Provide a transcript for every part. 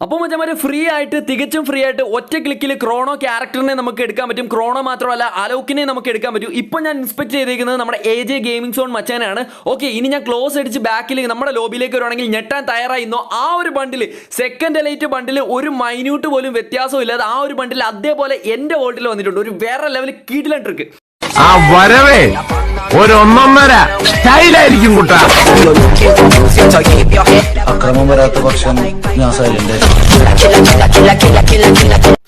അപ്പോൾ മച്ചന്മാരെ ഫ്രീ ആയിട്ട് ഒറ്റ ക്ലിക്കിൽ ക്രോണോ ക്യാരക്ടറിനെ നമുക്ക് എടുക്കാൻ പറ്റും. ക്രോണോ മാത്രമല്ല അലോക്കിനെ നമുക്ക് എടുക്കാൻ പറ്റും. ഇപ്പോൾ ഞാൻ ഇൻസ്പെക്ട് ചെയ്തിരിക്കുന്നത് നമ്മുടെ AJ ഗെയിമിംഗ് സോൺ മച്ചാനാണ്. ഓക്കെ, ഇനി ഞാൻ ക്ലോസ് അടിച്ച് ബാക്കിൽ നമ്മുടെ ലോബിയിലേക്ക് വരുവാണെങ്കിൽ ഞെട്ടാൻ തയ്യാറായിരുന്നോ? ആ ഒരു ബണ്ടിൽ സെക്കൻഡ് എലൈറ്റ് ബണ്ടിൽ ഒരു മൈന്യൂട്ട് പോലും വ്യത്യാസം ഇല്ലാതെ ആ ഒരു ബണ്ടിൽ അതേപോലെ എൻ്റെ വോൾട്ടിൽ വന്നിട്ടുണ്ട്. ഒരു വേറെ ലെവൽ കിടിലൻ ട്രിക്ക്. ആ വരവേ ഒരൊന്നൊന്നര സ്റ്റൈലായിരിക്കും കുട്ടാ. അക്രമം വരാത്ത പക്ഷം ഞാൻ silent.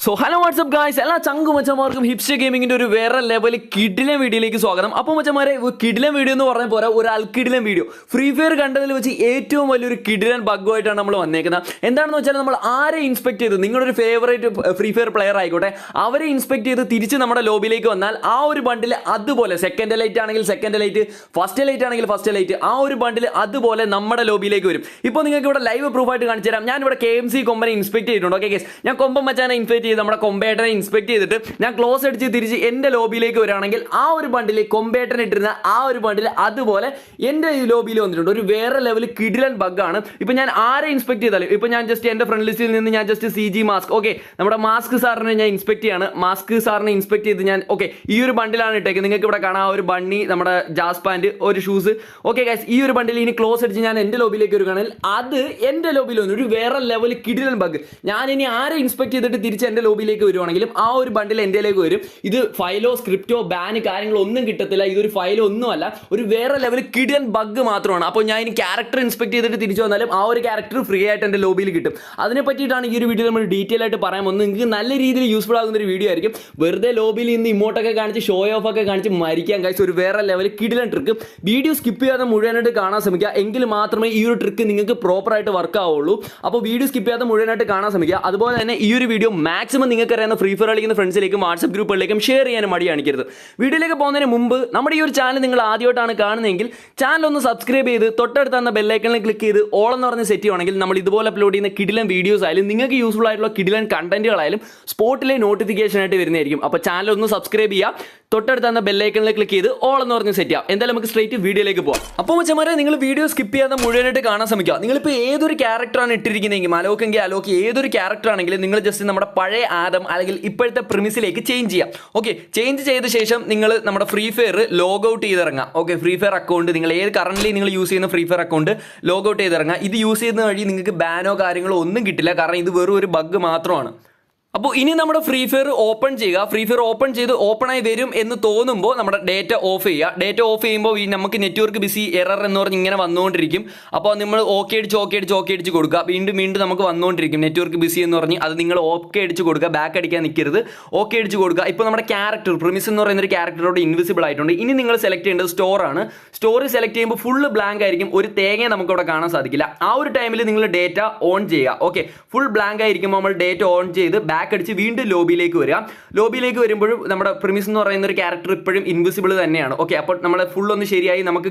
So hello WhatsApp guys, എല്ലാ ചങ്കു മച്ചന്മാർക്കും ഹിപ്സ്റ്റർ ഗെയിമിങ്ങിന്റെ ഒരു വേറെ ലെവൽ കിടിലൻ വീഡിയോയിലേക്ക് സ്വാഗതം. അപ്പോൾ മച്ചന്മാരെ, കിടിലൻ വീഡിയോ എന്ന് പറഞ്ഞ പോലെ ഒരു അൽക്കിടിലൻ വീഡിയോ. ഫ്രീ ഫയർ കണ്ടതിൽ വെച്ച് ഏറ്റവും വലിയൊരു കിടിലൻ ബഗ്ഗുമായിട്ടാണ് നമ്മൾ വന്നേക്കുന്നത്. എന്താണെന്ന് വെച്ചാൽ നമ്മൾ ആരെ ഇൻസ്പെക്ട് ചെയ്ത് നിങ്ങളുടെ ഒരു ഫേവറേറ്റ് ഫ്രീ ഫയർ പ്ലെയർ ആയിക്കോട്ടെ, അവരെ ഇൻസ്പെക്ട് ചെയ്ത് തിരിച്ച് നമ്മുടെ ലോബിയിലേക്ക് വന്നാൽ ആ ഒരു ബണ്ടിൽ അതുപോലെ സെക്കൻഡ് എലൈറ്റ് ആണെങ്കിൽ സെക്കൻഡ് എലൈറ്റ്, ഫസ്റ്റ് എലൈറ്റ് ആണെങ്കിൽ ഫസ്റ്റ് എലൈറ്റ്, ആ ഒരു ബണ്ടിൽ അതുപോലെ നമ്മുടെ ലോബിയിലേക്ക് വരും. ഇപ്പോൾ നിങ്ങൾക്ക് ഇവിടെ ലൈവ് പ്രൂഫായിട്ട് കാണിച്ചു തരാം. ഞാൻ ഇവിടെ KMC കൊമ്പനെ ഇൻസ്പെക്ട് ചെയ്തിട്ടുണ്ട്. ഓക്കെ ഗൈസ്, ഞാൻ കൊമ്പൻ മച്ചാനെ ഇൻസ്പെക്ട് ചെയ്ത് നമ്മുടെ കൊമ്പേട്ടനെ ഇൻസ്പെക്ട് ചെയ്തിട്ട് ഞാൻ ക്ലോസ് അടിച്ച് തിരിച്ച് എൻ്റെ ലോബിയിലേക്ക് വരികയാണെങ്കിൽ ആ ഒരു ബണ്ടിൽ കൊമ്പേട്ടൻ ഇട്ടിരുന്ന ആ ഒരു ബണ്ടിൽ അതുപോലെ എൻ്റെ ലോബിയിൽ വന്നിട്ടുണ്ട്. ഒരു വേറെ ലെവൽ കിടിലൻ ബഗ്ഗാണ്. ഇപ്പം ഞാൻ ആരെ ഇൻസ്പെക്ട് ചെയ്താലും, ഇപ്പം ഞാൻ ജസ്റ്റ് എൻ്റെ ഫ്രണ്ട് ലിസ്റ്റിൽ നിന്ന് ഞാൻ ജസ്റ്റ് CG മാസ്ക്, ഓക്കെ, നമ്മുടെ മാസ്ക് സാറിനെ ഞാൻ ഇൻസ്പെക്ട് ചെയ്യാണ്. മാസ്ക് സാറിനെ ഇൻസ്പെക്ട് ചെയ്ത് ഞാൻ ഓക്കെ ഈ ഒരു ബണ്ടിലാണ് ഇട്ടേക്ക്. നിങ്ങൾക്ക് ഇവിടെ കാണാം ഒരു ബണ്ണി, നമ്മുടെ ജാസ് പാൻറ്, ഒരു ഷൂസ്. ഓക്കെ ഗൈസ്, ഈ ഒരു ബണ്ടിൽ ഇനി ക്ലോസ് അടിച്ച് ഞാൻ എൻ്റെ ലോബിയിലേക്ക് വരികയാണെങ്കിൽ അത് എൻ്റെ ലോബിയിൽ വന്നു. ഒരു വേറെ ലെവൽ കിടിലൻ ബഗ്. ഞാൻ ഇനി ആരെ ഇൻസ്പെക്ട് ചെയ്തിട്ട് തിരിച്ച് എൻ്റെ ലോബിയിലേക്ക് വരുവാണെങ്കിലും ആ ഒരു ബണ്ടിൽ എൻ്റെലേക്ക് വരും. ഇത് ഫയലോ സ്ക്രിപ്റ്റോ ബാന് കാര്യങ്ങളോ ഒന്നും കിട്ടത്തില്ല. ഇതൊരു ഫയലോ ഒന്നുമല്ല, ഒരു വേറെ ലെവൽ കിടിലൻ ബഗ് മാത്രമാണ്. അപ്പോൾ ഞാൻ ഇനി ക്യാരക്ടർ ഇൻസ്പെക്ട് ചെയ്തിട്ട് തിരിച്ചു വന്നാലും ആ ഒരു ക്യാരക്ടർ ഫ്രീ ആയിട്ട് എൻ്റെ ലോബിയിൽ കിട്ടും. അതിനെ പറ്റിയിട്ടാണ് ഈ ഒരു വീഡിയോ നമ്മൾ ഡീറ്റെയിൽ ആയിട്ട് പറയാൻ പോകുന്നത്. നിങ്ങൾക്ക് നല്ല രീതിയിൽ യൂസ്ഫുൾ ആകുന്ന ഒരു വീഡിയോ ആയിരിക്കും. വെറുതെ ലോബിയിൽ നിന്ന് ഇമോട്ടൊക്കെ കാണിച്ച് ഷോ ഓഫ് ഒക്കെ കാണിച്ച് മരിക്കാൻ കഴിച്ച് ഒരു വേറെ ലെവൽ കിടിലൻ ട്രിക്ക്. വീഡിയോ സ്കിപ്പ് ചെയ്യാതെ മുഴുവനായിട്ട് കാണാൻ ശ്രമിക്കുക. എങ്കിൽ മാത്രമേ ഈ ഒരു ട്രിക്ക് നിങ്ങൾക്ക് പ്രോപ്പറായിട്ട് വർക്ക് ആവുള്ളൂ. അപ്പോൾ വീഡിയോ സ്കിപ്പ് ചെയ്യാതെ മുഴുവനായിട്ട് കാണാൻ ശ്രമിക്കുക. അതുപോലെ തന്നെ ഈ ഒരു വീഡിയോ മാക്സിമം നിങ്ങൾക്ക് അറിയാവുന്ന ഫ്രീ ഫയർ കളിക്കുന്ന ഫ്രണ്ട്സിലേക്കും വാട്സ്ആപ്പ് ഗ്രൂപ്പുകളിലേക്കും ഷെയർ ചെയ്യാൻ മടി കാണിക്കരുത്. വീഡിയോയിലേക്ക് പോകുന്നതിന് മുമ്പ് നമ്മുടെ ഈ ഒരു ചാനൽ നിങ്ങൾ ആദ്യമായിട്ടാണ് കാണുന്നതെങ്കിൽ ചാനൽ ഒന്ന് സബ്സ്ക്രൈബ് ചെയ്ത് തൊട്ടടുത്ത് തന്ന ബെല്ലൈക്കണിൽ ക്ലിക്ക് ചെയ്ത് ഓൾ എന്ന് പറഞ്ഞ് സെറ്റ് ചെയ്യുകയാണെങ്കിൽ നമ്മൾ ഇതുപോലെ അപ്ലോഡ് ചെയ്യുന്ന കിടിലൻ വീഡിയോസ് ആയാലും നിങ്ങൾക്ക് യൂസ്ഫുൾ ആയിട്ടുള്ള കിടിലൻ കണ്ടന്റുകളായാലും സ്പോട്ടിലെ നോട്ടിഫിക്കേഷൻ ആയിട്ട് വരുന്നതായിരിക്കും. അപ്പോൾ ചാനൽ ഒന്ന് സബ്സ്ക്രൈബ് ചെയ്യുക, തൊട്ടടുത്ത് തന്ന ബെല്ലൈക്കണിൽ ക്ലിക്ക് ചെയ്ത് ഓൾ എന്ന് പറഞ്ഞ് സെറ്റ് ചെയ്യാം. എന്തായാലും നമുക്ക് സ്ട്രേറ്റ് വീഡിയോയിലേക്ക് പോകാം. അപ്പോൾ മച്ചന്മാരെ, നിങ്ങൾ വീഡിയോ സ്കിപ്പ് ചെയ്യാതെ മുഴുവനായിട്ട് കാണാൻ ശ്രമിക്കുക. നിങ്ങളിപ്പോൾ ഏതൊരു ക്യാരക്ടറാണ് ഇട്ടിരിക്കുന്നതെങ്കിൽ, അലോക്കെങ്കിൽ അലോക്ക്, ഏതൊരു ക്യാരക്ടർ ആണെങ്കിലും നിങ്ങൾ ജസ്റ്റ് നമ്മുടെ പഴയ ആദം അല്ലെങ്കിൽ ഇപ്പോഴത്തെ പ്രിമിസിലേക്ക് ചേഞ്ച് ചെയ്യാം. ഓക്കെ, ചേഞ്ച് ചെയ്ത ശേഷം നിങ്ങൾ നമ്മുടെ ഫ്രീ ഫയർ ലോഗ് ഔട്ട് ചെയ്തിറങ്ങാം. ഓക്കെ, ഫ്രീ ഫയർ അക്കൗണ്ട് നിങ്ങൾ കറന്റ് നിങ്ങൾ യൂസ് ചെയ്യുന്ന free fire account log out ചെയ്തിറങ്ങാം. ഇത് യൂസ് ചെയ്യുന്ന വഴി നിങ്ങൾക്ക് ബാനോ കാര്യങ്ങളോ ഒന്നും കിട്ടില്ല, കാരണം ഇത് വെറും ഒരു ബഗ് മാത്രമാണ്. അപ്പോൾ ഇനി നമ്മുടെ ഫ്രീ ഫയർ ഓപ്പൺ ചെയ്യുക. ഫ്രീ ഫയർ ഓപ്പൺ ചെയ്ത് ഓപ്പണായി വരും എന്ന് തോന്നുമ്പോൾ നമ്മുടെ ഡേറ്റ ഓഫ് ചെയ്യുക. ഡേറ്റ ഓഫ് ചെയ്യുമ്പോൾ നമുക്ക് നെറ്റ്വർക്ക് ബിസി എറർ എന്ന് പറഞ്ഞ് ഇങ്ങനെ വന്നുകൊണ്ടിരിക്കും. അപ്പോൾ നമ്മൾ ഓക്കെ അടിച്ച് കൊടുക്കുക. വീണ്ടും നമുക്ക് വന്നുകൊണ്ടിരിക്കും നെറ്റ്വർക്ക് ബിസി എന്ന് പറഞ്ഞ്. അത് നിങ്ങൾ ഓക്കെ അടിച്ച് കൊടുക്കുക, ബാക്ക് അടിക്കാൻ നിൽക്കരുത്, ഓക്കെ അടിച്ച് കൊടുക്കുക. ഇപ്പോൾ നമ്മുടെ ക്യാരക്ടർ പ്രിമിസ് എന്ന് പറയുന്ന ഒരു ക്യാരക്ടറോട് ഇൻവിസിബിൾ ആയിട്ടുണ്ട്. ഇനി നിങ്ങൾ സെലക്ട് ചെയ്യേണ്ടത് സ്റ്റോറാണ്. സ്റ്റോറി സെലക്ട് ചെയ്യുമ്പോൾ ഫുള്ള് ബ്ലാങ്ക് ആയിരിക്കും, ഒരു തേങ്ങ നമുക്ക് അവിടെ കാണാൻ സാധിക്കില്ല. ആ ഒരു ടൈമിൽ നിങ്ങൾ ഡേറ്റ ഓൺ ചെയ്യുക. ഓക്കെ, ഫുൾ ബ്ലാങ്ക് ആയിരിക്കുമ്പോൾ നമ്മൾ ഡേറ്റ ഓൺ ചെയ്ത് അടിച്ച് വീണ്ടും ലോബിയിലേക്ക് വരിക. ലോബിയിലേക്ക് വരുമ്പോഴും നമ്മുടെ പ്രിമിസ് എന്ന് പറയുന്ന ഒരു ക്യാരക്ടർ ഇപ്പോഴും ഇൻവിസിബിൾ തന്നെയാണ്. ഓക്കെ, അപ്പോൾ നമ്മൾ ഫുൾ ഒന്ന് ശരിയായി നമുക്ക്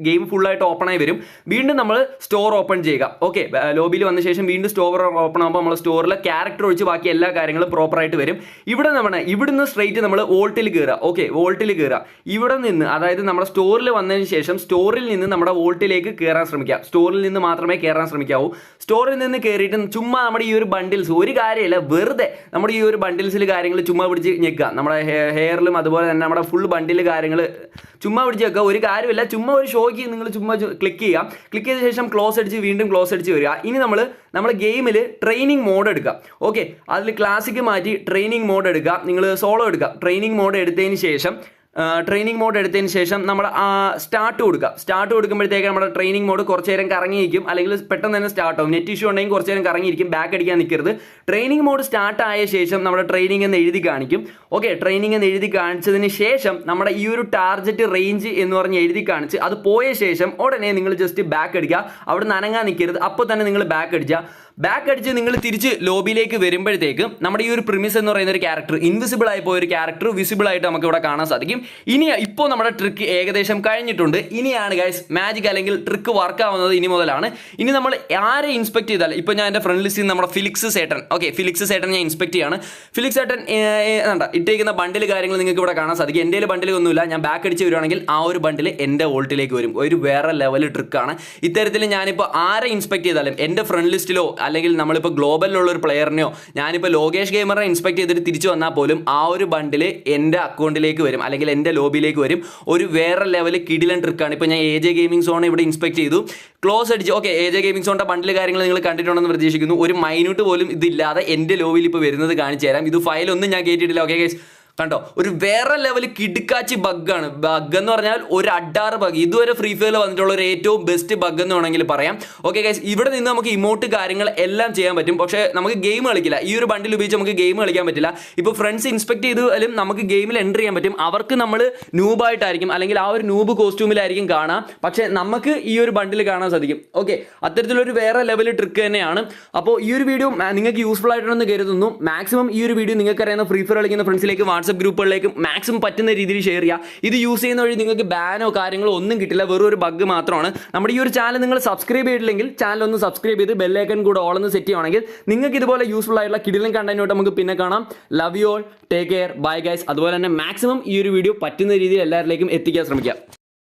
ഗെയിം ഫുള്ളായിട്ട് ഓപ്പൺ ആയി വരും. വീണ്ടും നമ്മൾ സ്റ്റോർ ഓപ്പൺ ചെയ്യുക. ഓക്കെ, ലോബിയിൽ വന്ന ശേഷം വീണ്ടും സ്റ്റോർ ഓപ്പൺ ആകുമ്പോൾ നമ്മൾ സ്റ്റോറിലെ ക്യാരക്ടർ ഒഴിച്ച് ബാക്കി എല്ലാ കാര്യങ്ങളും പ്രോപ്പറായിട്ട് വരും. ഇവിടുന്ന് സ്ട്രൈറ്റ് നമ്മൾ വോൾട്ടിൽ കയറുക. ഓക്കെ, വോൾട്ടിൽ കയറുക. ഇവിടെ നിന്ന്, അതായത് നമ്മുടെ സ്റ്റോറിൽ വന്നതിന് ശേഷം സ്റ്റോറിൽ നിന്ന് നമ്മുടെ വോൾട്ടിലേക്ക് കയറാൻ ശ്രമിക്കുക. സ്റ്റോറിൽ നിന്ന് മാത്രമേ കയറാൻ ശ്രമിക്കാവൂ. സ്റ്റോറിൽ നിന്ന് കയറിയിട്ട് ചുമ്മാ നമ്മുടെ ഈ ഒരു ബണ്ടിൽസ്, ഒരു കാര്യമില്ല, വെറുതെ നമ്മുടെ ഈ ഒരു ബണ്ടിൽസിൽ കാര്യങ്ങൾ ചുമ്മാ പിടിച്ച് ഞെക്കുക. നമ്മുടെ ഹെയറിലും അതുപോലെ തന്നെ നമ്മുടെ ഫുൾ ബണ്ടിൽ കാര്യങ്ങൾ ചുമ്മാ പിടിച്ച് വെക്കുക. ഒരു കാര്യമില്ല, ചുമ്മാ ഒരു ഷോയ്ക്ക് നിങ്ങൾ ചുമ്മാ ക്ലിക്ക് ചെയ്യുക. ക്ലിക്ക് ചെയ്ത ശേഷം ക്ലോസ് അടിച്ച് വീണ്ടും ക്ലോസ് അടിച്ച് വരിക. ഇനി നമ്മൾ ഗെയിമിൽ ട്രെയിനിങ് മോഡ് എടുക്കുക. ഓക്കെ, അതിൽ ക്ലാസിക് മാറ്റി ട്രെയിനിങ് മോഡ് എടുക്കുക. നിങ്ങൾ സോളോ എടുക്കുക. ട്രെയിനിങ് മോഡ് എടുത്തതിന് ശേഷം നമ്മൾ സ്റ്റാർട്ട് കൊടുക്കുക. സ്റ്റാർട്ട് കൊടുക്കുമ്പോഴത്തേക്ക് നമ്മുടെ ട്രെയിനിങ് മോഡ് കുറച്ച് നേരം കറങ്ങിയിരിക്കും, അല്ലെങ്കിൽ പെട്ടെന്ന് തന്നെ സ്റ്റാർട്ട് ആവും. നെറ്റ് ഇഷ്യൂ ഉണ്ടെങ്കിൽ കുറച്ച് നേരം കറങ്ങിയിരിക്കും, ബാക്ക് അടിക്കാൻ നിൽക്കരുത്. ട്രെയിനിങ് മോഡ് സ്റ്റാർട്ട് ആയ ശേഷം നമ്മുടെ ട്രെയിനിങ് എന്ന് എഴുതി കാണിക്കും. ഓക്കെ, ട്രെയിനിങ് എന്ന് എഴുതി കാണിച്ചതിന് ശേഷം നമ്മുടെ ഈ ഒരു ടാർഗറ്റ് റേഞ്ച് എന്ന് പറഞ്ഞ് എഴുതി കാണിച്ച് അത് പോയ ശേഷം ഉടനെ നിങ്ങൾ ജസ്റ്റ് ബാക്ക് അടിക്കുക. അവിടെ നിന്ന് അനങ്ങാൻ നിൽക്കരുത്, അപ്പോൾ തന്നെ നിങ്ങൾ ബാക്ക് അടിച്ച് നിങ്ങൾ തിരിച്ച് ലോബിയിലേക്ക് വരുമ്പോഴത്തേക്ക് നമ്മുടെ ഈ ഒരു പ്രിമിസ് എന്ന് പറയുന്ന ഒരു ക്യാരക്ടർ, ഇൻവിസിബിൾ ആയി പോയ ഒരു ക്യാരക്ടർ വിസിബിൾ ആയിട്ട് നമുക്ക് ഇവിടെ കാണാൻ സാധിക്കും. ഇപ്പോൾ നമ്മുടെ ട്രിക്ക് ഏകദേശം കഴിഞ്ഞിട്ടുണ്ട്. ഇനിയാണ് ഗൈസ് മാജിക് അല്ലെങ്കിൽ ട്രിക്ക് വർക്ക് ആവുന്നത് ഇനി മുതലാണ്. ഇനി നമ്മൾ ആരെ ഇൻസ്പെക്ട് ചെയ്താൽ, ഇപ്പോൾ ഞാൻ എൻ്റെ ഫ്രണ്ട് ലിസ്റ്റിൽ നമ്മുടെ ഫിലിക്സ് സേട്ടൻ, ഓക്കെ, ഫിലിക്സ് സേട്ടൻ ഞാൻ ഇൻസ്പെക്ട് ചെയ്യാണ്. ഫിലിക്സ് സേട്ടൻ ഇട്ടേക്കുന്ന ബണ്ടിൽ കാര്യങ്ങൾ നിങ്ങൾക്ക് ഇവിടെ കാണാൻ സാധിക്കും. എൻ്റെ ബണ്ടിൽ ഒന്നുമില്ല. ഞാൻ ബാക്ക് അടിച്ച് വരുവാണെങ്കിൽ ആ ഒരു ബണ്ടിൽ എൻ്റെ വോൾട്ടിലേക്ക് വരും. ഒരു വേറെ ലെവൽ ട്രിക്കാണ്. ഇത്തരത്തിൽ ഞാനിപ്പോൾ ആരെ ഇൻസ്പെക്ട് ചെയ്താലും എൻ്റെ ഫ്രണ്ട് ലിസ്റ്റിലോ അല്ലെങ്കിൽ നമ്മളിപ്പോൾ ഗ്ലോബലിലുള്ള ഒരു പ്ലെയറിനെയോ ഞാനിപ്പോൾ ലോകേഷ് ഗെയിമറിനെ ഇൻസ്പെക്ട് ചെയ്തിട്ട് തിരിച്ചു വന്നാൽ പോലും ആ ഒരു ബണ്ടിൽ എൻ്റെ അക്കൗണ്ടിലേക്ക് വരും, അല്ലെങ്കിൽ എൻ്റെ ലോബിയിലേക്ക് വരും. ഒരു വേറെ ലെവൽ കിടിലൻ ട്രിക്കാണ്. ഇപ്പോൾ ഞാൻ AJ ഗെയിമിംഗ് സോൺ ഇവിടെ ഇൻസ്പെക്ട് ചെയ്തു, ക്ലോസ് അടിച്ച് ഓക്കെ AJ ഗെയിമിംഗ് സോണിൻ്റെ ബണ്ടിൽ കാര്യങ്ങൾ നിങ്ങൾ കണ്ടിട്ടുണ്ടെന്ന് പ്രതീക്ഷിക്കുന്നു. ഒരു മൈന്യൂട്ട് പോലും ഇതില്ലാതെ എൻ്റെ ലോബിയിൽ ഇപ്പോൾ വരുന്നത് കാണിച്ചു തരാം. ഇത് ഫയലൊന്നും ഞാൻ കേട്ടിട്ടില്ല. ഓക്കെ ഗൈസ് കണ്ടോ, ഒരു വേറെ ലെവൽ കിടുക്കാച്ചി ബഗ്ഗാണ്. ബഗ് എന്ന് പറഞ്ഞാൽ ഒരു അഡാറ് ബഗ്, ഇതുവരെ ഫ്രീ ഫയറിൽ വന്നിട്ടുള്ള ഒരു ഏറ്റവും ബെസ്റ്റ് ബഗ് എന്ന് വേണമെങ്കിൽ പറയാം. ഓക്കെ ഗൈസ്, ഇവിടെ നിന്ന് നമുക്ക് ഇമോട്ട് കാര്യങ്ങൾ എല്ലാം ചെയ്യാൻ പറ്റും, പക്ഷേ നമുക്ക് ഗെയിം കളിക്കില്ല. ഈ ഒരു ബണ്ടിൽ ഉപയോഗിച്ച് നമുക്ക് ഗെയിം കളിക്കാൻ പറ്റില്ല. ഇപ്പോൾ ഫ്രണ്ട്സ് ഇൻസ്പെക്ട് ചെയ്താലും നമുക്ക് ഗെയിമിൽ എൻ്റർ ചെയ്യാൻ പറ്റും. അവർക്ക് നമ്മൾ നൂബായിട്ടായിരിക്കും അല്ലെങ്കിൽ ആ ഒരു നൂബ് കോസ്റ്റ്യൂമിലായിരിക്കും കാണാം, പക്ഷേ നമുക്ക് ഈ ഒരു ബണ്ടിൽ കാണാൻ സാധിക്കും. ഓക്കെ, അത്തരത്തിലൊരു വേറെ ലെവൽ ട്രിക്ക് തന്നെയാണ്. അപ്പോൾ ഈ ഒരു വീഡിയോ നിങ്ങൾക്ക് യൂസ്ഫുൾ ആയിട്ടുണ്ടെന്ന് കരുതുന്നു. മാക്സിമം ഈ ഒരു വീഡിയോ നിങ്ങൾക്ക് അറിയുന്ന ഫ്രീ ഫയർ കളിക്കുന്ന ഫ്രണ്ട്സിലേക്ക് വാട്സ്ആപ്പ് ഗ്രൂപ്പുകളിലേക്ക് മാക്സിമം പറ്റുന്ന രീതിയിൽ ഷെയർ ചെയ്യുക. ഇത് യൂസ് ചെയ്യുന്ന വഴി നിങ്ങൾക്ക് ബാനോ കാര്യങ്ങളോ ഒന്നും കിട്ടില്ല, വെറും ഒരു ബഗ് മാത്രമാണ്. നമ്മുടെ ഈ ഒരു ചാനൽ നിങ്ങൾ സബ്സ്ക്രൈബ് ചെയ്തില്ലെങ്കിൽ ചാനൽ ഒന്ന് സബ്സ്ക്രൈബ് ചെയ്ത് ബെല്ലൈക്കൺ കൂടെ ഓളൊന്ന് സെറ്റ് ചെയ്യുകയാണെങ്കിൽ നിങ്ങൾക്ക് ഇതുപോലെ യൂസ്ഫുൾ ആയിട്ടുള്ള കിടിലൻ കണ്ടന്റോട്ട് നമുക്ക് പിന്നെ കാണാം. Love you all, take care, bye guys. അതുപോലെ തന്നെ മാക്സിമം ഈ ഒരു വീഡിയോ പറ്റുന്ന രീതിയിൽ എല്ലാവരിലേക്കും എത്തിക്കാൻ ശ്രമിക്കുക.